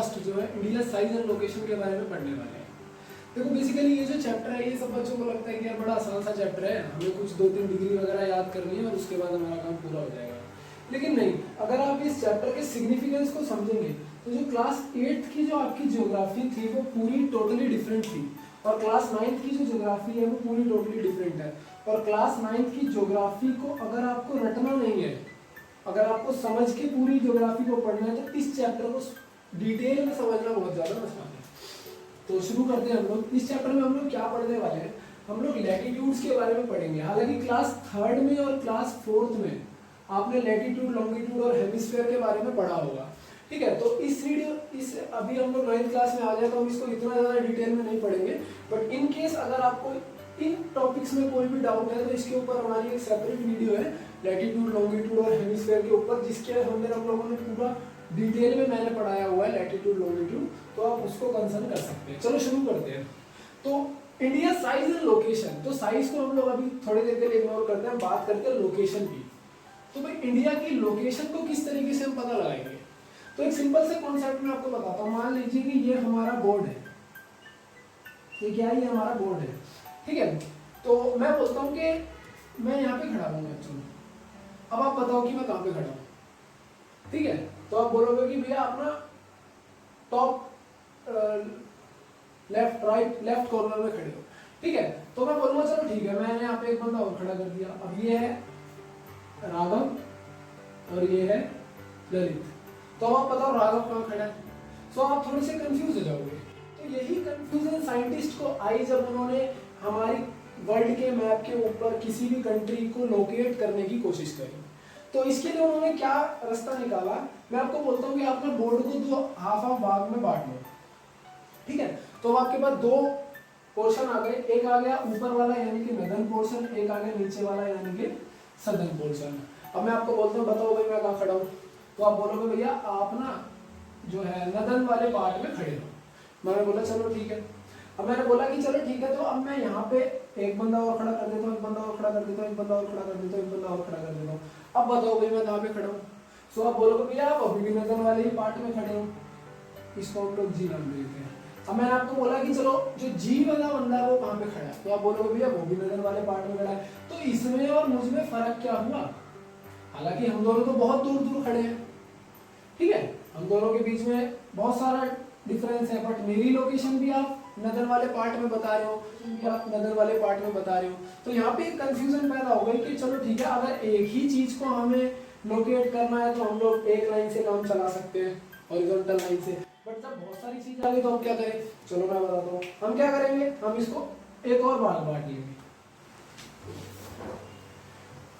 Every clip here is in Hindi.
फर्स्ट जो है इंडिया साइज एंड लोकेशन के बारे में पढ़ने वाले हैं। देखो बेसिकली ये जो चैप्टर है ये सब बच्चों को लगता है कि यार बड़ा आसान सा चैप्टर है, हमें कुछ 2-3 डिग्री वगैरह याद करनी है और उसके बाद हमारा काम पूरा हो जाएगा। लेकिन नहीं, अगर आप इस चैप्टर के सिग्निफिकेंस को समझेंगे तो जो क्लास 8th की जो आपकी ज्योग्राफी थी वो पूरी टोटली डिफरेंट थी, और क्लास 9th की जो ज्योग्राफी है वो पूरी टोटली डिफरेंट है। और क्लास 9th की ज्योग्राफी को अगर आपको रटना नहीं है, अगर आपको समझ के पूरी ज्योग्राफी को पढ़ना है, तो इस चैप्टर को डिटेल में समझना बहुत ज़्यादा आसान है। तो शुरू करते हैं हम लोग। इस चैप्टर में हम लोग क्या पढ़ने वाले हैं, हम लोग लैटिट्यूड्स के बारे में पढ़ेंगे। हालांकि क्लास 3rd में और क्लास 4th में आपने लैटिट्यूड, लॉन्गिट्यूड और हेमिस्फीयर के बारे में पढ़ा होगा, ठीक है। तो इस अभी हम लोग 9th क्लास में आ जाए तो हम इसको इतना ज़्यादा डिटेल में नहीं पढ़ेंगे, बट इन केस अगर आपको इन टॉपिक्स में कोई भी डाउट है तो इसके ऊपर हमारी एक सेपरेट वीडियो है लैटिट्यूड, लॉन्गिट्यूड और हेमिस्फीयर के ऊपर, जिसके अंदर हम लोगों ने पूरा डिटेल में मैंने पढ़ाया हुआ है लैटिट्यूड, लॉन्गिट्यूड, तो आप उसको कंसर्न कर सकते हैं। चलो शुरू करते हैं। तो इंडिया साइज एंड लोकेशन, तो साइज को हम लोग अभी थोड़ी देर के लिए इग्नोर करते हैं, बात करते हैं लोकेशन की। तो भाई इंडिया की लोकेशन को किस तरीके से हम पता लगाएंगे, तो एक सिंपल से कॉन्सेप्ट मैं आपको बताता हूँ। मान लीजिए कि ये हमारा बोर्ड है, ये क्या है, ये हमारा बोर्ड है, ठीक है। तो मैं बोलता हूँ कि मैं यहाँ पे खड़ा हूँ एक्चुअली, अब आप बताओ कि मैं कहाँ पे खड़ा हूँ, ठीक है। तो आप बोलोगे कि भैया अपना टॉप लेफ्ट कॉर्नर में खड़े हो, ठीक है। तो मैं बोलूँगा चलो ठीक है, मैंने यहाँ पे एक बंदा और खड़ा कर दिया। अब ये है राघव और ये है ललित, तो आप बताओ राघव कहाँ खड़ा है। सो आप थोड़े से कंफ्यूज हो जाओगे। तो यही कंफ्यूजन साइंटिस्ट को आई जब उन्होंने हमारी वर्ल्ड के मैप के ऊपर किसी भी कंट्री को लोकेट करने की कोशिश करी। तो इसके लिए उन्होंने क्या रास्ता निकाला, मैं आपको बोलता हूँ कि आप ना बोर्ड को दो हाफ भाग में बांट लो, ठीक है। तो आपके पास दो पोर्शन आ गए, एक आ गया ऊपर वाला यानी कि नदर्न पोर्शन, एक आ गया नीचे वाला यानी कि सदर्न पोर्शन। अब मैं आपको बोलता हूँ बताओ भाई मैं कहाँ खड़ा हूँ, तो आप बोलोगे भैया आप ना जो है नदर्न वाले पार्ट में खड़े हो। मैंने बोला चलो ठीक है। अब मैंने बोला कि चलो ठीक है, तो अब मैं यहाँ पे एक बंदा और खड़ा कर देता हूँ, एक बंदा और खड़ा कर देता हूँ, एक बंदा और खड़ा कर देता हूँ, एक बंदा और खड़ा कर देता हूँ। अब बताओ भाई मैं कहाँ पे खड़ा हूँ। सो आप बोलोगे भैया आप अभी भी नदर्न वाले ही पार्ट में खड़े हो, इसको हम लोग जी नाम देते हैं। अब मैंने आपको बोला कि चलो जो जी वाला बंदा है वो कहाँ पे खड़ा है, तो आप बोलोगे भैया वो भी नदर्न वाले पार्ट में खड़ा है। तो इसमें और मुझ में फर्क क्या हुआ, हालांकि हम दोनों तो बहुत दूर दूर खड़े हैं, ठीक है, हम दोनों के बीच में बहुत सारा डिफरेंस है, बट मेरी लोकेशन भी आप नदर वाले पार्ट में बता रहे हो, भी आप नदर वाले पार्ट में बता रहे हो। तो यहाँ पे एक कंफ्यूजन पैदा हो गई कि चलो ठीक है, अगर एक ही चीज को हमें लोकेट करना है तो हम लोग एक लाइन से काम चला सकते हैं, हॉरिजॉन्टल लाइन से, बट जब बहुत सारी चीज आ गई तो हम क्या करें। चलो मैं बताता हूँ हम क्या करेंगे, हम इसको एक और भाग बांट लेंगे।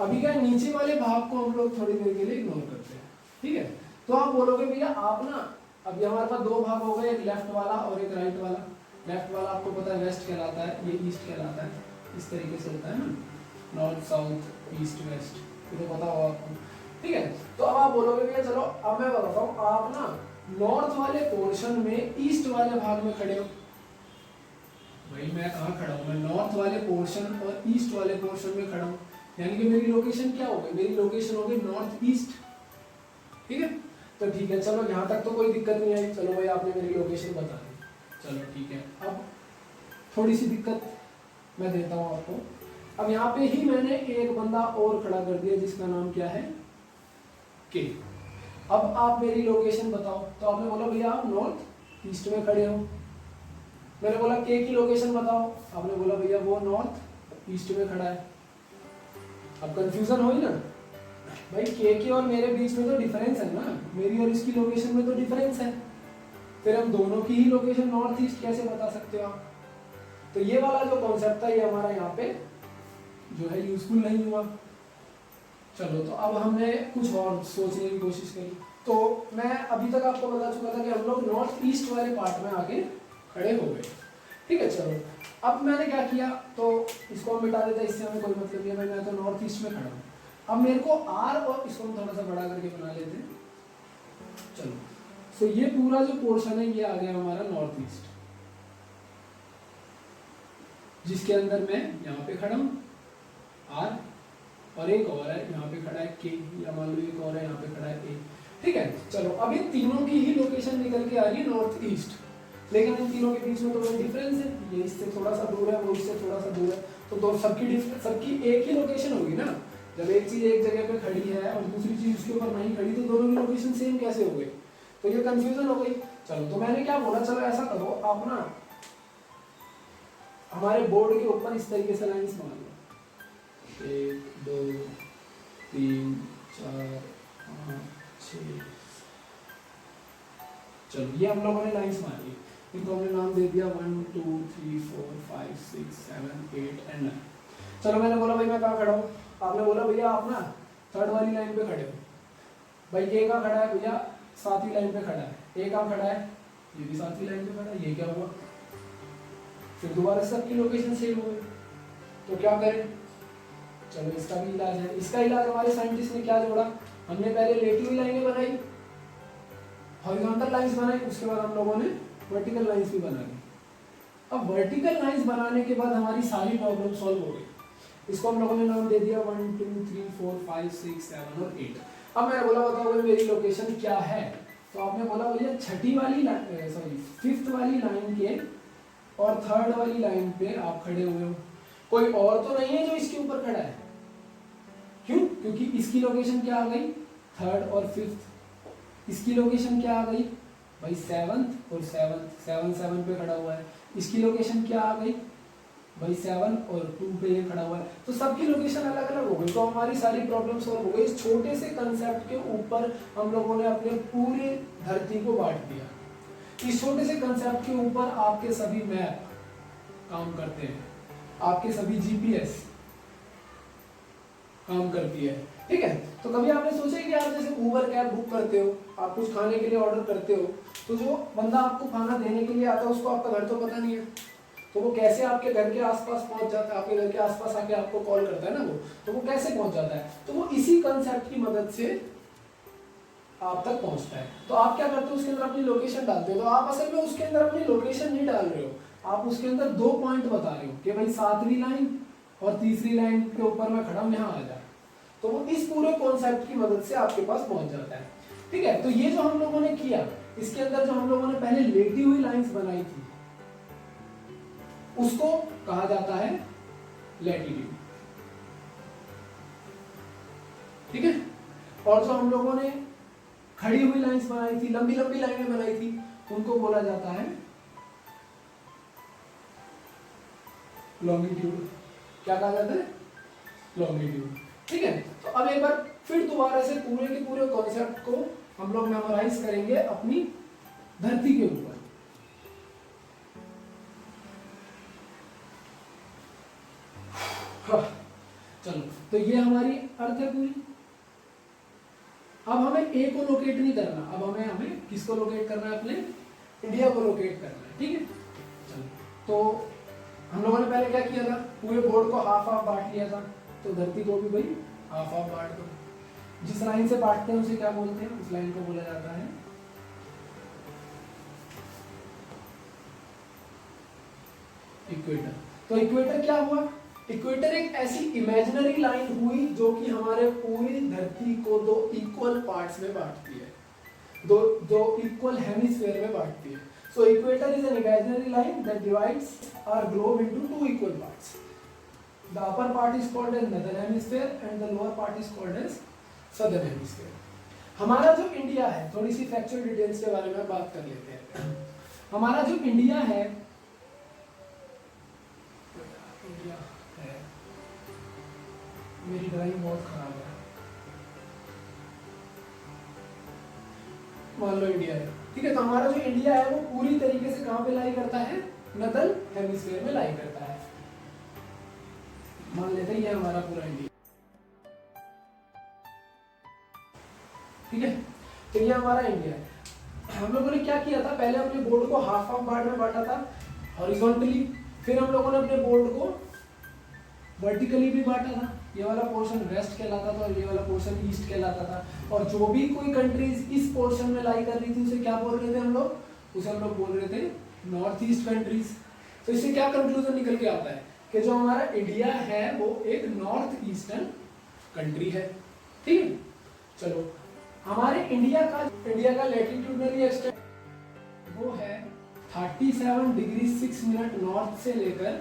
अभी क्या नीचे वाले भाग को हम लोग थोड़ी देर के लिए इग्नोर करते हैं, ठीक है। तो आप बोलोगे भैया आप ना, अभी हमारे पास दो भाग हो गए, एक लेफ्ट वाला और एक राइट वाला। लेफ्ट वाला आपको पता है वेस्ट कहलाता है, ये ईस्ट कहलाता है, इस तरीके से होता है ना, नॉर्थ साउथ ईस्ट वेस्ट, ये तो पता होगा आपको, ठीक है। तो अब आप बोलोगे भैया चलो अब मैं बताता हूँ, आप ना नॉर्थ वाले पोर्शन में ईस्ट वाले भाग में खड़े हो। भाई मैं कहाँ खड़ा हूँ, मैं नॉर्थ वाले पोर्शन और ईस्ट वाले पोर्शन में खड़ा हूँ, यानी कि मेरी लोकेशन क्या हो गई, मेरी लोकेशन हो गई नॉर्थ ईस्ट, ठीक है। तो ठीक है चलो यहाँ तक तो कोई दिक्कत नहीं आई, चलो भाई आपने मेरी लोकेशन बता दी, चलो ठीक है। अब थोड़ी सी दिक्कत मैं देता हूँ आपको। अब यहाँ पे ही मैंने एक बंदा और खड़ा कर दिया जिसका नाम क्या है के। अब आप मेरी लोकेशन बताओ, तो आपने बोला भैया आप नॉर्थ ईस्ट में खड़े हो। मैंने बोला के की लोकेशन बताओ, आपने बोला भैया वो नॉर्थ ईस्ट में खड़ा है। अब कंफ्यूजन हुई ना भाई, के और मेरे बीच में तो डिफरेंस है ना, मेरी और इसकी लोकेशन में तो डिफरेंस है, फिर हम दोनों की ही लोकेशन नॉर्थ ईस्ट कैसे बता सकते हो आप। तो ये वाला जो कॉन्सेप्ट था ये हमारा यहाँ पे जो है यूजफुल नहीं हुआ। चलो तो अब हमने कुछ और सोचने की कोशिश करी। तो मैं अभी तक आपको बता चुका था कि हम लोग नॉर्थ ईस्ट वाले पार्ट में आके खड़े हो गए, ठीक है। चलो अब मैंने क्या किया, तो इसको हम मिटा देते हैं, इससे हमें कोई मतलब नहीं है, मैं तो नॉर्थ ईस्ट में खड़ा हूँ। अब मेरे को आर और इसको हम थोड़ा सा बड़ा करके बना लेते हैं। चलो सो ये पूरा जो पोर्शन है ये आ गया हमारा नॉर्थ ईस्ट, जिसके अंदर मैं यहाँ पे खड़ा हूँ आर, और एक और है यहाँ पे खड़ा है के, या मान लो एक और है यहाँ पे खड़ा है ए। ठीक है। चलो अब इन तीनों की ही लोकेशन निकल के आ रही है नॉर्थ ईस्ट, लेकिन इन तीनों के बीच में तो कोई डिफरेंस है, ये इससे थोड़ा सा दूर है, वो इससे थोड़ा सा दूर है, तो दो सबकी एक ही लोकेशन होगी ना। जब एक चीज एक जगह पे खड़ी है और दूसरी चीज उसके ऊपर नहीं खड़ी तो दोनों की लोकेशन सेम कैसे हो गई, तो ये कंफ्यूजन हो गई। चलो तो मैंने क्या बोला, चलो ऐसा करो आप ना हमारे बोर्ड के ऊपर इस तरीके से लाइंस बना लो, 1 2 3 4 5 6। चलो ये हम लोगों ने लाइंस मारी, इनको हमने नाम दे दिया 1 2 3 4 5 6 7 8 एंड 9। चलो मैंने बोला भाई मैं कहाँ खड़ा हूँ, आपने बोला भैया आप ना थर्ड वाली लाइन पे खड़े हो। भाई ये कहाँ खड़ा है भैया, सातवीं लाइन पे खड़ा है। ये कहाँ खड़ा है, ये भी सातवीं लाइन पे खड़ा है। ये क्या हुआ, फिर दोबारा सबकी लोकेशन सेम हो गई, तो क्या करें। चलो इसका भी इलाज है। इसका इलाज हमारे साइंटिस्ट ने क्या जोड़ा, हमने पहले लेटी हुई लाइनें बनाई, हॉरिजॉन्टल लाइंस बनाई, उसके बाद हम लोगों ने वर्टिकल लाइंस भी बना ली। अब वर्टिकल लाइंस बनाने के बाद हमारी सारी प्रॉब्लम सॉल्व हो गई। इसको हम लोगों ने नाम दे दिया 1 2 3 4 5 6 7 और 8। अब मैंने बोला बताओ भाई मेरी लोकेशन क्या है, तो आपने बोला भैया छठी वाली फिफ्थ वाली लाइन के और थर्ड वाली लाइन पे आप खड़े हुए हो, कोई और तो नहीं है जो इसके ऊपर खड़ा है। क्यों, क्योंकि इसकी लोकेशन क्या आ गई, थर्ड और फिफ्थ। इसकी लोकेशन क्या आ गई भाई, सेवंथ और सेवंथ, 7 7 पे खड़ा हुआ है। इसकी लोकेशन क्या आ गई भाई, 7 और 2 पे ये खड़ा हुआ है। तो सबकी लोकेशन अलग अलग हो गई, तो हमारी सारी प्रॉब्लम सॉल्व हो गई। इस छोटे से कंसेप्ट के ऊपर हम लोगों ने अपने पूरी धरती को बांट दिया। इस छोटे से कंसेप्ट के ऊपर आपके सभी मैप काम करते हैं, आपके सभी जीपीएस काम करती है, ठीक है। तो कभी आपने सोचा कि आप जैसे उबर कैब बुक करते हो, आप कुछ खाने के लिए ऑर्डर करते हो, तो जो बंदा आपको खाना देने के लिए आता है उसको आपका घर तो पता नहीं है, तो वो कैसे आपके घर के आसपास पहुंच जाता है, आपके घर के आसपास आके आपको कॉल करता है ना वो, तो वो कैसे पहुंच जाता है, तो वो इसी कंसेप्ट की मदद से आप तक पहुंचता है। तो आप क्या करते हो, उसके अंदर अपनी लोकेशन डालते हो। तो आप असल में उसके अंदर अपनी लोकेशन नहीं डाल रहे हो, आप उसके अंदर 2 पॉइंट बता रहे हो कि भाई 7वीं लाइन और तीसरी लाइन के ऊपर मैं खड़ा हूं, यहाँ आ जा। तो वो इस पूरे कॉन्सेप्ट की मदद से आपके पास पहुंच जाता है, ठीक है। तो ये जो हम लोगों ने किया, इसके अंदर जो हम लोगों ने पहले लेटी हुई लाइंस बनाई थी उसको कहा जाता है लैटिट्यूड, ठीक है। और जो हम लोगों ने खड़ी हुई लाइंस बनाई थी, लंबी लंबी लाइनें बनाई थी, उनको बोला जाता है लॉन्गिट्यूड। क्या कहा जाता है, लॉन्गिट्यूड, ठीक है। तो अब एक बार फिर दोबारा से पूरे के पूरे कॉन्सेप्ट को हम लोग मेमोराइज करेंगे अपनी धरती के ऊपर। चलो तो ये हमारी अर्थ है पूरी। अब हमें ए को लोकेट नहीं करना, अब हमें किसको लोकेट करना है, अपने इंडिया को लोकेट करना है, ठीक है। चलो तो हम लोगों ने पहले क्या किया था, पूरे बोर्ड को हाफ हाफ बांट लिया था, तो धरती को भी भाई हाफ हाफ बांट दो। जिस लाइन से बांटते हैं उसे क्या बोलते हैं, उस लाइन को बोला जाता है इक्वेटर। तो इक्वेटर क्या हुआ, इक्वेटर एक ऐसी इमेजिनरी लाइन हुई जो कि हमारे पूरी धरती को 2 इक्वल पार्ट्स में बांटती है, दो इक्वल हेमिस्फीयर में बांटती है। So equator is an imaginary line that divides our globe into 2 equal parts. The upper part is called as northern hemisphere and the lower part is called as southern hemisphere. हमारा जो इंडिया है, थोड़ी सी फैक्चुअल डिटेल्स के बारे में बात कर लेते हैं। हमारा जो इंडिया है, मेरी ड्राइंग बहुत खराब है, मान लो इंडिया है, ठीक है। तो हमारा जो इंडिया है वो पूरी तरीके से कहां पे लाई करता है, नॉर्दर्न हेमिस्फीयर में लाई करता है। मान लेते हैं ये हमारा पूरा इंडिया, ठीक है। तो ये हमारा इंडिया है। हम लोगों ने क्या किया था, पहले अपने बोर्ड को हाफ हाफ पार्ट में बांटा था हॉरिजॉन्टली, फिर हम लोगों ने अपने बोर्ड को वर्टिकली भी बांटा था। ये वाला पोर्शन वेस्ट कहलाता था और ये वाला पोर्शन ईस्ट कहलाता था। और जो भी कोई कंट्रीज इस पोर्शन में लाई कर रही थी उसे क्या बोल रहे थे हम लोग, उसे हम लोग बोल रहे थे नॉर्थ ईस्ट कंट्रीज। तो इससे क्या कंक्लूजन निकल के आता है कि जो हमारा इंडिया है वो एक नॉर्थ ईस्टर्न कंट्री है, ठीक है। चलो हमारे इंडिया का लैटिट्यूडनली एक्सटेंट वो है 37 डिग्री 6 मिनट नॉर्थ से लेकर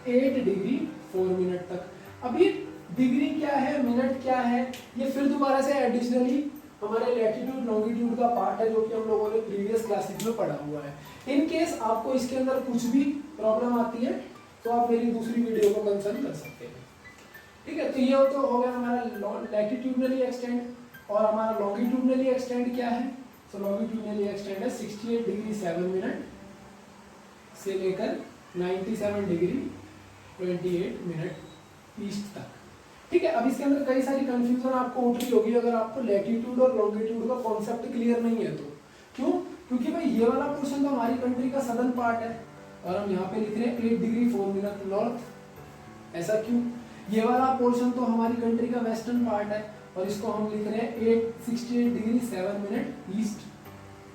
8 डिग्री 4 मिनट तक। अभी डिग्री क्या है, मिनट क्या है, ये फिर दोबारा से एडिशनली हमारे लैटिट्यूड लॉन्गिट्यूड का पार्ट है जो कि हम लोगों ने प्रीवियस क्लासेस में पढ़ा हुआ है। इन केस आपको इसके अंदर कुछ भी प्रॉब्लम आती है तो आप मेरी दूसरी वीडियो को कंसल्ट कर सकते हैं। ठीक है, तो ये तो हो गया हमारा लैटिट्यूडनली एक्सटेंड। और हमारा लॉन्गिट्यूडनली एक्सटेंड क्या है? तो लॉन्गिट्यूडनली एक्सटेंड है 68 डिग्री 7 मिनट से लेकर 97 डिग्री 28 मिनट ईस्ट तक। ठीक है, अब इसके अंदर कई सारी कंफ्यूजन आपको उठ रही होगी अगर आपको लैटिट्यूड और लॉन्गिट्यूड का कॉन्सेप्ट क्लियर नहीं है तो। क्यों? क्योंकि भाई ये वाला पोर्शन तो हमारी कंट्री का सदर्न पार्ट है और हम यहाँ पे लिख रहे हैं 8 डिग्री 4 मिनट नॉर्थ। ऐसा क्यों? ये वाला पोर्शन तो हमारी कंट्री का वेस्टर्न पार्ट है और इसको हम लिख रहे हैं 68 डिग्री 7 मिनट ईस्ट।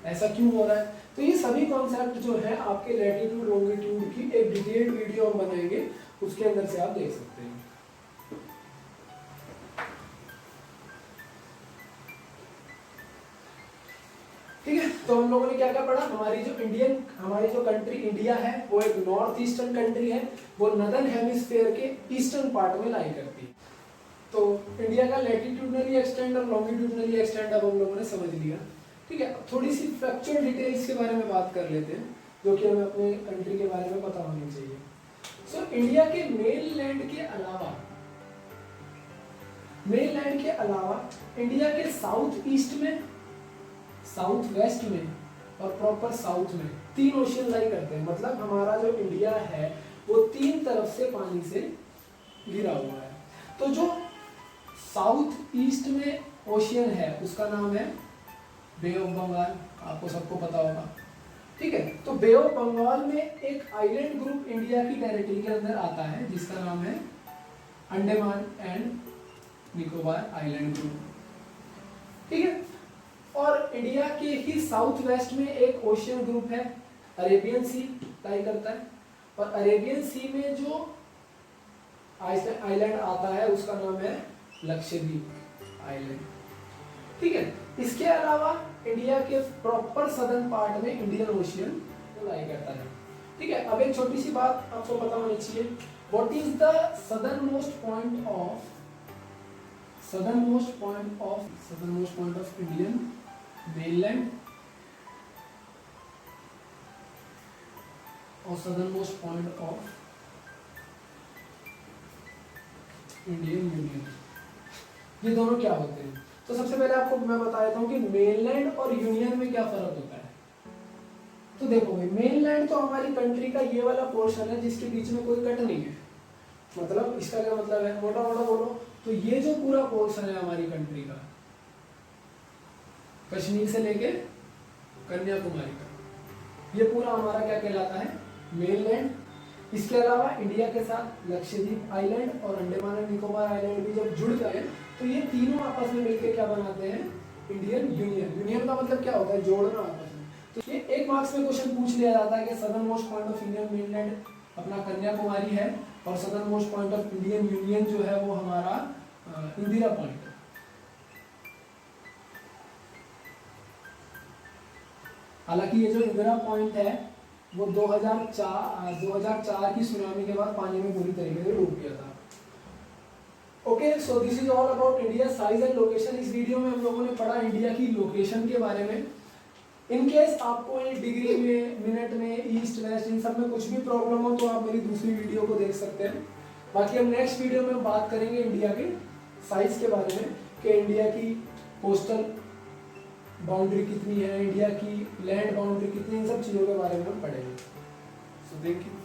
ऐसा क्यों हो रहा है? तो ये सभी कॉन्सेप्ट जो है आपके लैटिट्यूड लॉन्गिट्यूड की एक डिटेल्ड वीडियो हम बनाएंगे, उसके अंदर से आप देख सकते हैं। ठीक है, तो हम लोगों ने क्या क्या पढ़ा? हमारी जो कंट्री इंडिया है वो एक नॉर्थ ईस्टर्न कंट्री है, वो नदर्न हेमिस्फीयर के ईस्टर्न पार्ट में लाई करती है। तो इंडिया का लैटिट्यूडनली एक्सटेंड और लॉन्गिट्यूडनली एक्सटेंड अब हम लोगों ने समझ लिया। ठीक है, थोड़ी सी फैक्चुअल डिटेल्स के बारे में बात कर लेते हैं जो कि हमें अपने कंट्री के बारे में पता होनी चाहिए। सो इंडिया के मेनलैंड के अलावा इंडिया के साउथ ईस्ट में, साउथ वेस्ट में और प्रॉपर साउथ में 3 ओशियन लाई करते हैं। मतलब हमारा जो इंडिया है वो 3 तरफ से पानी से घिरा हुआ है। तो जो साउथ ईस्ट में ओशियन है उसका नाम है बे ऑफ बंगाल, आपको सबको पता होगा। ठीक है, तो बे ऑफ बंगाल में एक आइलैंड ग्रुप इंडिया की टेरिटरी के अंदर आता है जिसका नाम है Andaman and Nicobar island group. ठीक है, और इंडिया के ही साउथ वेस्ट में एक ओशियन ग्रुप है, अरेबियन सी लाई करता है, और अरेबियन सी में जो आइलैंड आता है उसका नाम है लक्षद्वीप आइलैंड। ठीक है, इसके अलावा इंडिया के प्रॉपर सदर्न पार्ट में इंडियन ओशियन लाई करता है। ठीक है, अब एक छोटी सी बात आपको पता होनी चाहिए, what is the southernmost point of Indian mainland और southernmost point of Indian union, ये दोनों क्या होते हैं? तो सबसे पहले आपको मैं बता देता हूँ कि मेनलैंड और यूनियन में क्या फर्क होता है। तो देखो भाई, मेनलैंड तो हमारी कंट्री का ये वाला पोर्शन है जिसके बीच में कोई कट नहीं है। मतलब इसका क्या मतलब है, मोटा मोटा बोलो तो ये जो पूरा पोर्शन है हमारी कंट्री का, कश्मीर से लेके कन्याकुमारी का, ये पूरा हमारा क्या कहलाता है, मेनलैंड। इसके अलावा इंडिया के साथ लक्षद्वीप आइलैंड और अंडमान एंड निकोबार आइलैंड भी जब जुड़ जाए तो ये तीनों आपस में मिलकर क्या बनाते हैं, इंडियन यूनियन। यूनियन का मतलब क्या होता है, जोड़ना आपस में। तो ये 1 मार्क्स में क्वेश्चन पूछ लिया जाता है कि southern most point of Indian mainland अपना कन्याकुमारी है और southernmost point of Indian union जो है वो हमारा इंदिरा पॉइंट है। हालांकि ये जो इंदिरा पॉइंट है वो 2004 की सुनामी के बाद पानी में पूरी तरीके से डूब गया था। Okay, so this is all about India size and location. इस वीडियो में हम लोगों ने पढ़ा इंडिया की लोकेशन के बारे में। इन केस आपको ये डिग्री में, मिनट में, ईस्ट वेस्ट इन सब में कुछ भी प्रॉब्लम हो तो आप मेरी दूसरी वीडियो को देख सकते हैं। बाकी हम नेक्स्ट वीडियो में बात करेंगे इंडिया के साइज के बारे में कि इंडिया की कोस्टल बाउंड्री कितनी है, इंडिया की लैंड बाउंड्री कितनी, इन सब चीज़ों के बारे में हम पढ़ेंगे। So thank you.